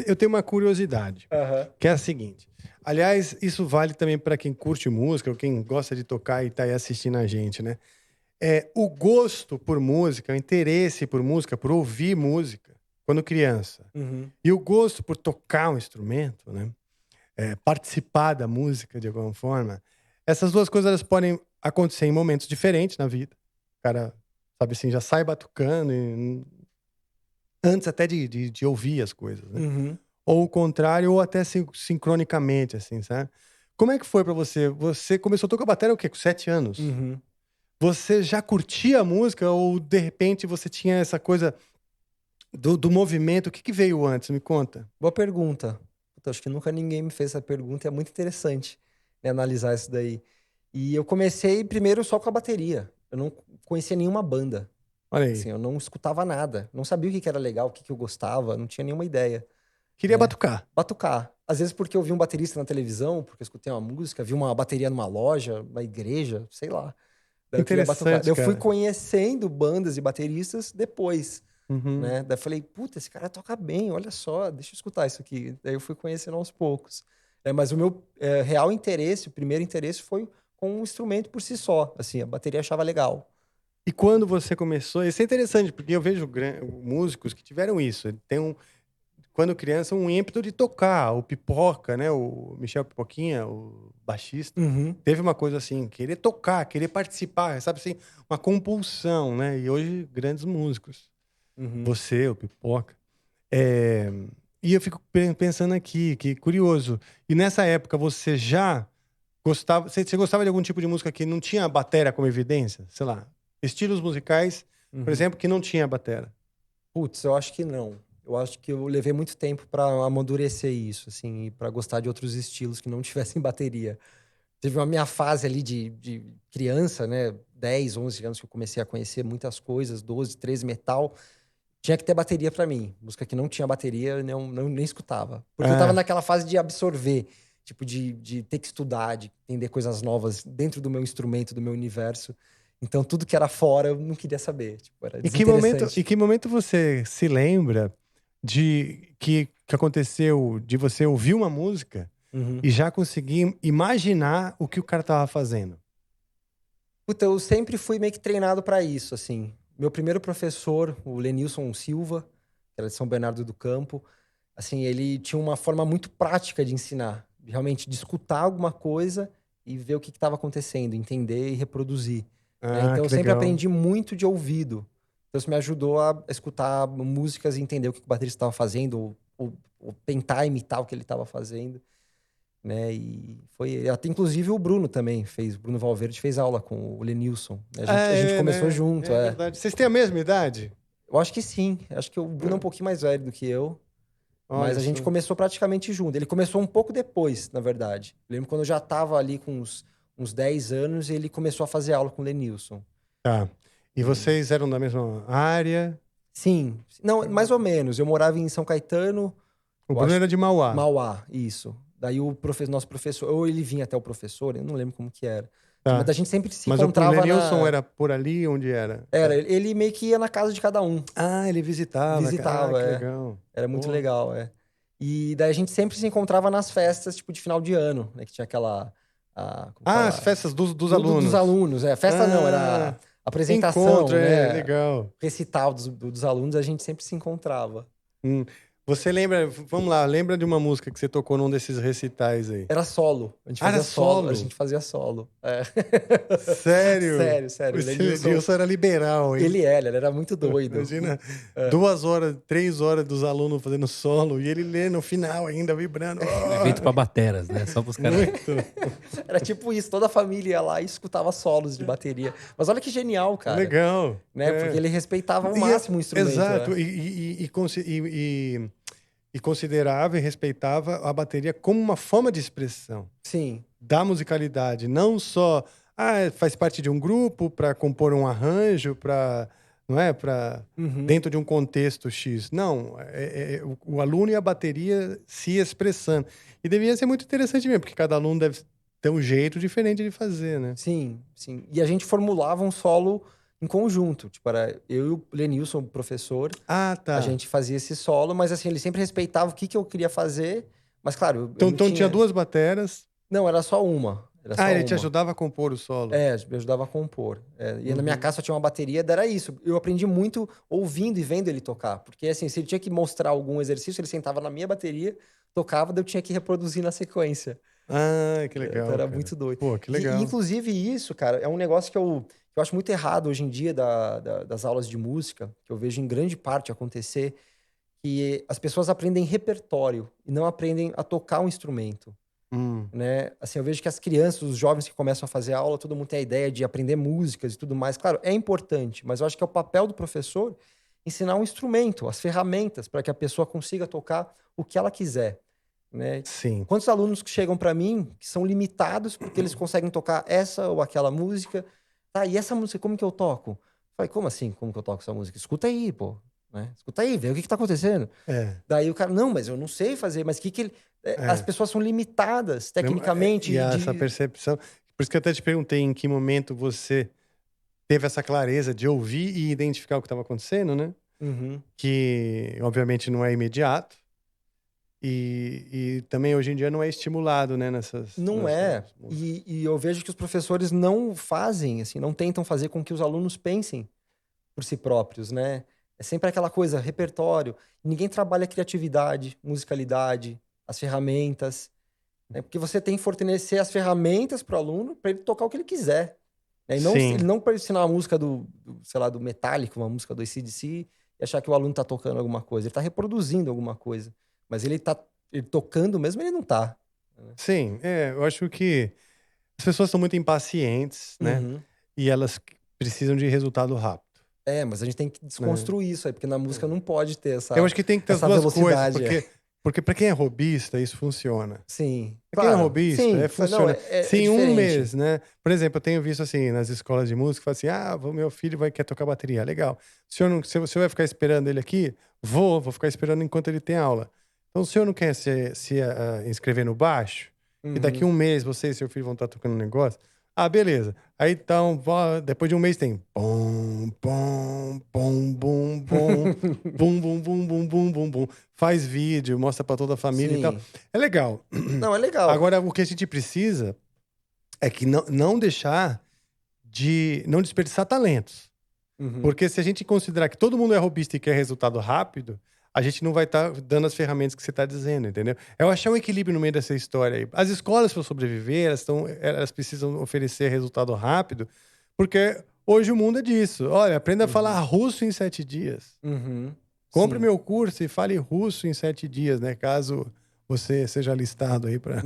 Eu tenho uma curiosidade, Aham. que é a seguinte. Aliás, isso vale também para quem curte música, ou quem gosta de tocar e tá aí assistindo a gente, né? O gosto por música, o interesse por música, por ouvir música, quando criança. Uhum. E o gosto por tocar um instrumento, né? Participar da música de alguma forma. Essas duas coisas elas podem acontecer em momentos diferentes na vida. O cara, sabe assim, já sai batucando, antes até de ouvir as coisas, né? Uhum. Ou o contrário, ou até sincronicamente, assim, sabe? Como é que foi pra você? Você começou a tocar bateria o quê? Com 7 anos? Uhum. Você já curtia a música ou, de repente, você tinha essa coisa do movimento? O que veio antes? Me conta. Boa pergunta. Puta, acho que nunca ninguém me fez essa pergunta e é muito interessante, né, analisar isso daí. E eu comecei primeiro só com a bateria. Eu não conhecia nenhuma banda. Olha aí. Assim, eu não escutava nada. Não sabia o que que era legal, o que que eu gostava, não tinha nenhuma ideia, Queria né? batucar. Batucar. Às vezes porque eu vi um baterista na televisão, porque eu escutei uma música, vi uma bateria numa loja, uma igreja, sei lá. Daí eu queria batucar. Interessante, Daí eu fui cara. conhecendo bandas e bateristas depois, Uhum. né? Daí eu falei, puta, esse cara toca bem, olha só, deixa eu escutar isso aqui. Daí eu fui conhecendo aos poucos. Mas o meu real interesse, o primeiro interesse foi com o instrumento por si só. Assim, a bateria achava legal. E quando você começou... Isso é interessante, porque eu vejo músicos que tiveram isso. Tem quando criança, um ímpeto de tocar. O Pipoca, né? O Michel Pipoquinha, o baixista, Uhum, teve uma coisa assim, querer tocar, querer participar, sabe assim? Uma compulsão, né? E hoje, grandes músicos. uhum. Você, o Pipoca. É, E eu fico pensando aqui, que curioso. E nessa época, você já gostava... Você gostava de algum tipo de música que não tinha bateria como evidência? Sei lá, estilos musicais, por Uhum. exemplo, que não tinha bateria. Putz, eu acho que não. Eu acho que eu levei muito tempo pra amadurecer isso, assim, e pra gostar de outros estilos que não tivessem bateria. Teve uma minha fase ali de criança, né? 10, 11 anos que eu comecei a conhecer muitas coisas, 12, 13, metal. Tinha que ter bateria pra mim. Música que não tinha bateria, eu nem escutava. Porque eu tava Ah, naquela fase de absorver, tipo, de ter que estudar, de entender coisas novas dentro do meu instrumento, do meu universo. Então, tudo que era fora, eu não queria saber. Tipo, era Em desinteressante. que momento você se lembra de que aconteceu de você ouvir uma música Uhum. e já conseguir imaginar o que o cara tava fazendo? Puta, eu sempre fui meio que treinado pra isso, assim. Meu primeiro professor, o Lenilson Silva, que era de São Bernardo do Campo, assim, ele tinha uma forma muito prática de ensinar, realmente de escutar alguma coisa e ver o que estava acontecendo, entender e reproduzir, né? Ah, Então eu que sempre legal. aprendi muito de ouvido. Então isso me ajudou a escutar músicas e entender o que o baterista estava fazendo, ou tentar imitar o que ele estava fazendo, né? E foi até inclusive o Bruno também fez, o Bruno Valverde fez aula com o Lenilson, né? Ah, A gente começou né? junto, É é. verdade. Vocês têm a mesma idade? Eu acho que sim, acho que o Bruno é um Ah, pouquinho mais velho do que eu. Mas olha a gente só. começou praticamente junto. Ele começou um pouco depois, na verdade. Lembro quando eu já tava ali com uns 10 anos, ele começou a fazer aula com o Lenilson. Tá. E E... vocês eram da mesma área? Sim. Não, mais ou menos. Eu morava em São Caetano, O eu Bruno acho. era de Mauá. Mauá, isso. Daí nosso professor, ou ele vinha até o professor, eu não lembro como que era. Mas Tá. a gente sempre se Mas o encontrava Lenilson na. era por ali onde era? Era, ele meio que ia na casa de cada um. Ah, ele visitava. Ah, Visitava, que é. legal. Era muito Pô. legal, é. E daí a gente sempre se encontrava nas festas, tipo, de final de ano, né? Que tinha aquela. Como Ah, as fala? festas dos Dos alunos. alunos, é. Festa não, era Ah, encontro, apresentação, né? legal. Recital dos alunos, a gente sempre se encontrava. Hum. Você lembra, vamos lá, lembra de uma música que você tocou num desses recitais aí? Era solo. A gente Ah, era fazia solo. A solo? gente fazia solo. É. Sério? Sério, sério. O O Lenilson, Edilson era liberal, hein? ele era muito doido. Imagina, É. 2 horas, 3 horas dos alunos fazendo solo e ele lê no final ainda, vibrando. Feito pra Oh, bateras, né? Só pros caras. muito Era tipo isso, toda a família ia lá e escutava solos de bateria. Mas olha que genial, cara. legal. Né? Porque É. ele respeitava ao máximo o instrumento, né? Exato, e considerava e respeitava a bateria como uma forma de expressão Sim. da musicalidade, não só faz parte de um grupo para compor um arranjo, para não é para Uhum. dentro de um contexto X. Não, o aluno e a bateria se expressando. E devia ser muito interessante mesmo, porque cada aluno deve ter um jeito diferente de fazer, né? Sim, sim. E a gente formulava um solo em conjunto. Tipo, era eu e o Lenilson, o professor, Ah, tá. a gente fazia esse solo, mas assim, ele sempre respeitava o que eu queria fazer. Mas claro, eu Então, não então tinha tinha... duas bateras. Não, era só uma. Era Ah, só ele te uma. ajudava a compor o solo. É, me ajudava a compor. É, e na minha Uhum. casa só tinha uma bateria, daí era isso. Eu aprendi muito ouvindo e vendo ele tocar. Porque, assim, se ele tinha que mostrar algum exercício, ele sentava na minha bateria, tocava, daí eu tinha que reproduzir na sequência. Ah, que Então legal, era cara. muito doido. Pô, que E, legal. inclusive, isso, cara, é um negócio que eu acho muito errado hoje em dia das aulas de música, que eu vejo em grande parte acontecer, que as pessoas aprendem repertório e não aprendem a tocar um instrumento. Hum, Né? Assim, eu vejo que as crianças, os jovens que começam a fazer aula, todo mundo tem a ideia de aprender músicas e tudo mais. Claro, é importante, mas eu acho que é o papel do professor ensinar um instrumento, as ferramentas, para que a pessoa consiga tocar o que ela quiser, né? sim. Quantos alunos que chegam para mim que são limitados porque eles conseguem tocar essa ou aquela música? Tá, e essa música, como que eu toco? Eu falei, como assim? Como que eu toco essa música? Escuta aí, pô. Né? Escuta aí, vê o que tá acontecendo. É. Daí o cara, não, mas eu não sei fazer, mas o que que ele. As É. pessoas são limitadas E tecnicamente essa de. percepção. Por isso que eu até te perguntei em que momento você teve essa clareza de ouvir e identificar o que estava acontecendo, né? Uhum. Que, obviamente, não é imediato. E também, hoje em dia, não é estimulado, né? Não é. E eu vejo que os professores não fazem, assim, não tentam fazer com que os alunos pensem por si próprios, né? É sempre aquela coisa, repertório. Ninguém trabalha criatividade, musicalidade, as ferramentas, né? Porque você tem que fornecer as ferramentas para o aluno para ele tocar o que ele quiser. Né? E não, ele Sim, não para ensinar a música sei lá, do Metallica, uma música do AC/DC, e achar que o aluno está tocando alguma coisa. Ele está reproduzindo alguma coisa. Mas ele tocando mesmo, ele não está. sim. É, eu acho que as pessoas são muito impacientes, né? Uhum. E elas precisam de resultado rápido, É, mas a gente tem que né? desconstruir isso aí, porque na música não pode ter Eu acho que tem que ter as essa duas coisas, velocidade. porque para quem é robista, isso funciona. Sim, Pra quem é claro. robista, Sim, não, funciona. é Se em um diferente. mês, né? Por exemplo, eu tenho visto assim, nas escolas de música, fala assim: ah, meu filho quer tocar bateria. Legal. Se o senhor vai ficar esperando ele aqui, vou ficar esperando enquanto ele tem aula. Então, o senhor não quer se inscrever no baixo? E daqui Uhum. um mês você e seu filho vão estar tocando um negócio? Ah, beleza. Aí então, depois de um mês tem bom, bom, bom, bom, bom, bum, bum, bum, bum, bum, bum, bum. Faz vídeo, mostra pra toda a família e tal. Sim. É legal. Não, é legal. Agora, o que a gente precisa é que não deixar de não desperdiçar talentos. Uhum. Porque se a gente considerar que todo mundo é robista e quer resultado rápido, a gente não vai estar dando as ferramentas que você está dizendo, entendeu? É eu achar um equilíbrio no meio dessa história aí. As escolas, para sobreviver, elas precisam oferecer resultado rápido, porque hoje o mundo é disso. Olha, aprenda a falar Uhum. russo em 7 dias. Uhum. Compre Sim. meu curso e fale russo em 7 dias, né? Caso você seja listado aí para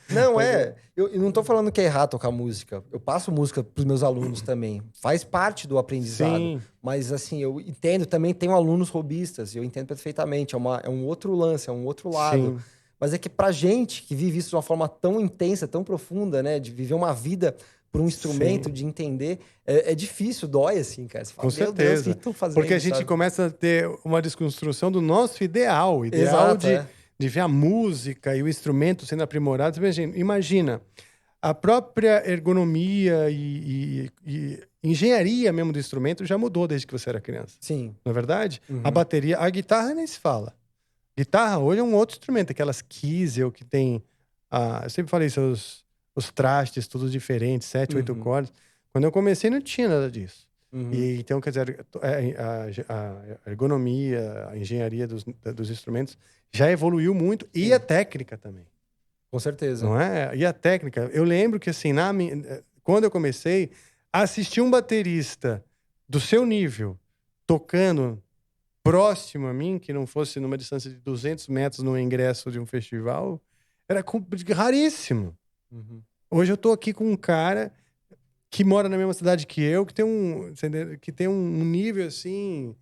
Não, fazer. eu não tô falando que é errado tocar música. Eu passo música pros meus alunos também. Faz parte do aprendizado. Sim, Mas, assim, eu entendo, também tenho alunos robistas, eu entendo perfeitamente. É um outro lance, é um outro lado. sim. Mas é que pra gente que vive isso de uma forma tão intensa, tão profunda, né? De viver uma vida por um instrumento, Sim, de entender, é difícil, dói, assim, cara. Você fala, com meu Deus, o que certeza. estão Porque a fazendo, gente sabe? começa a ter uma desconstrução do nosso ideal, o ideal Exato, de, é. de ver a música e o instrumento sendo aprimorados. Imagina, a própria ergonomia e engenharia mesmo do instrumento já mudou desde que você era criança. Sim. Não é verdade? A Uhum. bateria, a guitarra nem se fala. Guitarra hoje é um outro instrumento, aquelas Kiesel que tem. Eu sempre falei isso, os trastes, todos diferentes, 7, 8 Uhum. cordas. Quando eu comecei, não tinha nada disso. Uhum. E então, quer dizer, a ergonomia, a engenharia dos instrumentos já evoluiu muito e a Sim, técnica também, com certeza. não é? E a técnica, eu lembro que assim, quando eu comecei, assistir um baterista do seu nível tocando próximo a mim, que não fosse numa distância de 200 metros no ingresso de um festival, era raríssimo. Uhum. Hoje eu tô aqui com um cara que mora na mesma cidade que eu, que tem um nível assim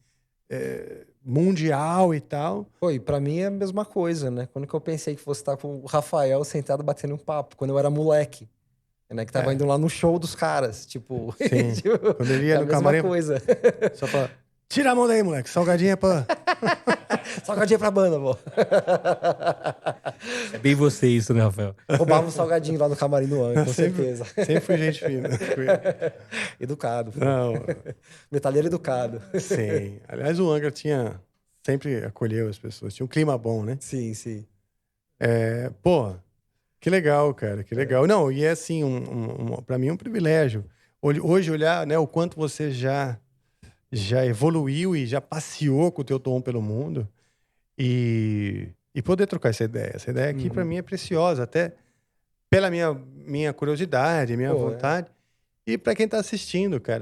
mundial e tal. Pô, e pra mim é a mesma coisa, né? Quando que eu pensei que fosse estar com o Rafael sentado batendo um papo, quando eu era moleque, né? Que tava É, indo lá no show dos caras, tipo, sim. tipo, Quando ele é ia a no mesma camarim, coisa. só fala: tira a mão daí, moleque, salgadinha pra. Salgadinho pra banda, pô. É bem você isso, né, Rafael? Roubava um salgadinho lá no camarim do Angra, com certeza. Sempre fui gente fina. Educado, pô. Não, Metaleiro educado. sim. Aliás, o Angra sempre acolheu as pessoas. Tinha um clima bom, né? Sim, sim. Pô, que legal, cara, que legal. Não, e é assim, para mim é um privilégio. Hoje olhar, né, o quanto você já evoluiu e já passeou com o teu tom pelo mundo e poder trocar essa ideia. Essa ideia aqui para mim é preciosa, até pela minha curiosidade, minha Pô, vontade. E para quem tá assistindo, cara,